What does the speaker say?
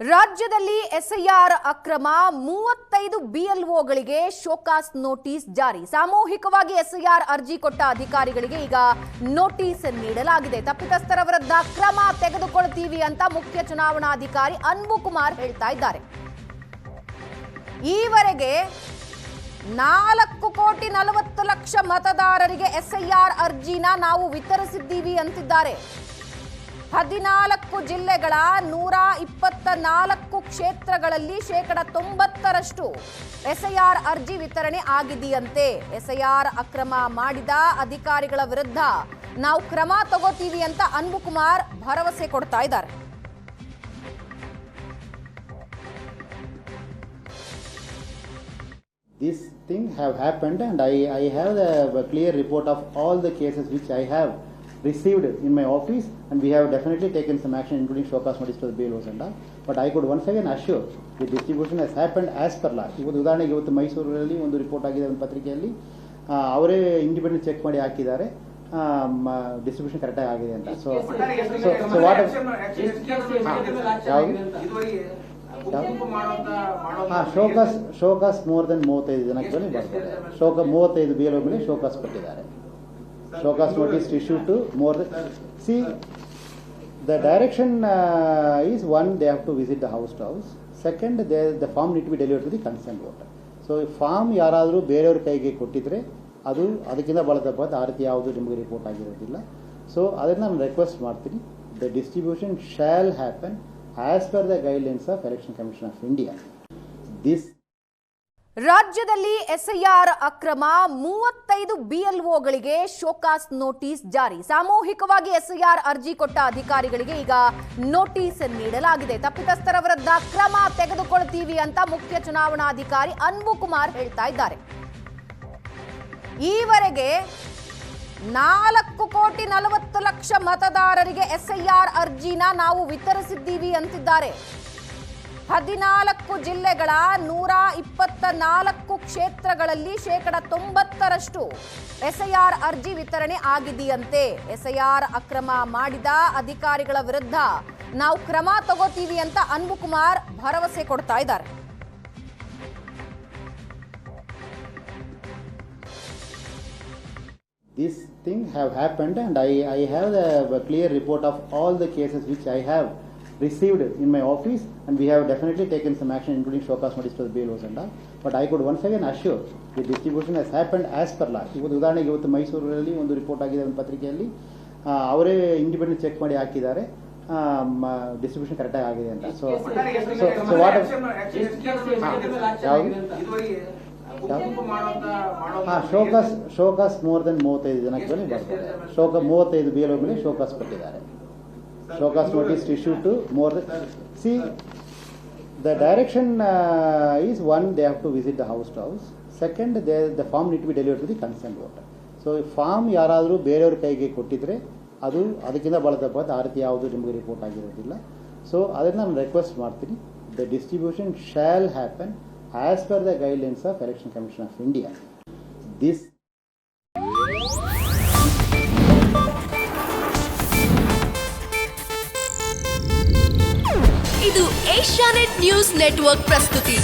ರಾಜ್ಯದಲ್ಲಿ ಎಸ್ಐಆರ್ ಅಕ್ರಮ 35 ಬಿಎಲ್ಒಗಳಿಗೆ show cause notice ಜಾರಿ. ಸಾಮೂಹಿಕವಾಗಿ ಎಸ್ಐಆರ್ ಅರ್ಜಿ ಕೊಟ್ಟ ಅಧಿಕಾರಿಗಳಿಗೆ ಈಗ ನೋಟಿಸ್ ನೀಡಲಾಗಿದೆ. ತಪ್ಪಿತಸ್ಥರ ವಿರುದ್ಧ ಕ್ರಮ ತೆಗೆದುಕೊಳ್ಳುತ್ತೀವಿ ಅಂತ ಮುಖ್ಯ ಚುನಾವಣಾಧಿಕಾರಿ ಅನ್ಬು ಕುಮಾರ್ ಹೇಳ್ತಾ ಇದ್ದಾರೆ. ಈವರೆಗೆ 4,40,00,000 ಮತದಾರರಿಗೆ ಎಸ್ಐಆರ್ ಅರ್ಜಿನ ನಾವು ವಿತರಿಸಿದ್ದೀವಿ ಅಂತಿದ್ದಾರೆ. 14 ಜಿಲ್ಲೆಗಳ 124 ಕ್ಷೇತ್ರಗಳಲ್ಲಿ 90% ಎಸ್ಐಆರ್ ಅರ್ಜಿ ವಿತರಣೆ ಆಗಿದೆಯಂತೆ. ಎಸ್ಐಆರ್ ಅಕ್ರಮ ಮಾಡಿದ ಅಧಿಕಾರಿಗಳ ವಿರುದ್ಧ ನಾವು ಕ್ರಮ ತಗೋತೀವಿ ಅಂತ ಅನ್ಬು ಕುಮಾರ್ ಭರವಸೆ ಕೊಡ್ತಾ ಇದ್ದಾರೆ. This thing have happened and I have a clear report of all the cases which I have received in my office, and we have definitely taken some action including showcase notice to the BLOs and all. But I could once again assure the distribution has happened as per law. ಇವತ್ತು ಉದಾಹರಣೆಗೆ ಇವತ್ತು ಮೈಸೂರಲ್ಲಿ ಒಂದು report ಆಗಿದೆ, ಒಂದು ಪತ್ರಿಕೆಯಲ್ಲಿ ಅವರೇ independent check ಮಾಡಿ ಹಾಕಿದ್ದಾರೆ, ಡಿಸ್ಟ್ರಿಬ್ಯೂಷನ್ ಕರೆಕ್ಟಾಗಿ ಆಗಿದೆ ಅಂತ. So what show cause more than 35 ಜನಕ್ಕೆ ಬರ್ತಾರೆ. 35 BLO ಮೇಲೆ ಶೋಕಾಸ್ ಕೊಟ್ಟಿದ್ದಾರೆ. Showcase notice issued to more than. See, the direction is one, they have to visit the house to house. Second, the form need to be delivered to the concerned voter. So, form ಯಾರಾದರೂ ಬೇರೆಯವ್ರ ಕೈಗೆ ಕೊಟ್ಟಿದ್ರೆ ಅದು ಅದಕ್ಕಿಂತ ಬಹಳ ತಪ್ಪಾದ ಆ ರೀತಿ ಯಾವುದು ನಿಮಗೆ ರಿಪೋರ್ಟ್ ಆಗಿರೋದಿಲ್ಲ. ಸೊ ಅದನ್ನು ನಾನು ರಿಕ್ವೆಸ್ಟ್ ಮಾಡ್ತೀನಿ, the distribution shall happen as per the guidelines of Election Commission of India. ರಾಜ್ಯದಲ್ಲಿ ಎಸ್ಐಆರ್ ಅಕ್ರಮ 35 ಬಿಎಲ್ಒಗಳಿಗೆ ಶೋಕಾಸ್ ನೋಟಿಸ್ ಜಾರಿ. ಸಾಮೂಹಿಕವಾಗಿ ಎಸ್ಐಆರ್ ಅರ್ಜಿ ಕೊಟ್ಟ ಅಧಿಕಾರಿಗಳಿಗೆ ಈಗ ನೋಟಿಸ್ ನೀಡಲಾಗಿದೆ. ತಪ್ಪಿತಸ್ಥರ ವಿರುದ್ಧ ಕ್ರಮ ತೆಗೆದುಕೊಳ್ಳುತ್ತೀವಿ ಅಂತ ಮುಖ್ಯ ಚುನಾವಣಾಧಿಕಾರಿ ಅನ್ಬು ಕುಮಾರ್ ಹೇಳ್ತಾ ಇದ್ದಾರೆ. ಈವರೆಗೆ 4,40,00,000 ಮತದಾರರಿಗೆ ಎಸ್ಐಆರ್ ಅರ್ಜಿನ ನಾವು ವಿತರಿಸಿದ್ದೀವಿ ಅಂತಿದ್ದಾರೆ. 14 ಜಿಲ್ಲೆಗಳ 124 ಕ್ಷೇತ್ರಗಳಲ್ಲಿ 90% ಎಸ್ಐಆರ್ ಅರ್ಜಿ ವಿತರಣೆ ಆಗಿದೆಯಂತೆ. ಎಸ್ಐಆರ್ ಅಕ್ರಮ ಮಾಡಿದ ಅಧಿಕಾರಿಗಳ ವಿರುದ್ಧ ನಾವು ಕ್ರಮ ತಗೋತೀವಿ ಅಂತ ಅನ್ಬು ಕುಮಾರ್ ಭರವಸೆ ಕೊಡ್ತಾ ಇದ್ದಾರೆ. This thing have happened and I have a clear report of all the cases which I have received in my office, and we have definitely taken some action including showcase notice to the BLOs and all. But I could once again assure the distribution has happened as per law. ಇವತ್ತು ಉದಾಹರಣೆಗೆ ಇವತ್ತು ಮೈಸೂರಲ್ಲಿ ಒಂದು report ಆಗಿದೆ, ಒಂದು ಪತ್ರಿಕೆಯಲ್ಲಿ ಅವರೇ independent check ಮಾಡಿ ಹಾಕಿದ್ದಾರೆ, ಡಿಸ್ಟ್ರಿಬ್ಯೂಷನ್ ಕರೆಕ್ಟಾಗಿ ಆಗಿದೆ ಅಂತ. So what show cause more than 35 ಜನಕ್ಕೆ ಬರ್ತಾರೆ. 35 BLO ಮೇಲೆ ಶೋಕಾಸ್ ಕೊಟ್ಟಿದ್ದಾರೆ. Showcase notice issued to more than. See, the direction is one, they have to visit the house to house. Second, the form need to be delivered to the concerned voter. So, form ಯಾರಾದರೂ ಬೇರೆಯವ್ರ ಕೈಗೆ ಕೊಟ್ಟಿದ್ರೆ ಅದು ಅದಕ್ಕಿಂತ ಬಹಳ ತಪ್ಪಾದ ಆ ರೀತಿ ಯಾವುದು ನಿಮಗೆ ರಿಪೋರ್ಟ್ ಆಗಿರೋದಿಲ್ಲ. ಸೊ ಅದನ್ನು ನಾನು ರಿಕ್ವೆಸ್ಟ್ ಮಾಡ್ತೀನಿ, the distribution shall happen as per the guidelines of Election Commission of India. ಇದು ಏಷ್ಯಾನೆಟ್ ನ್ಯೂಸ್ ನೆಟ್ವರ್ಕ್ ಪ್ರಸ್ತುತಿ.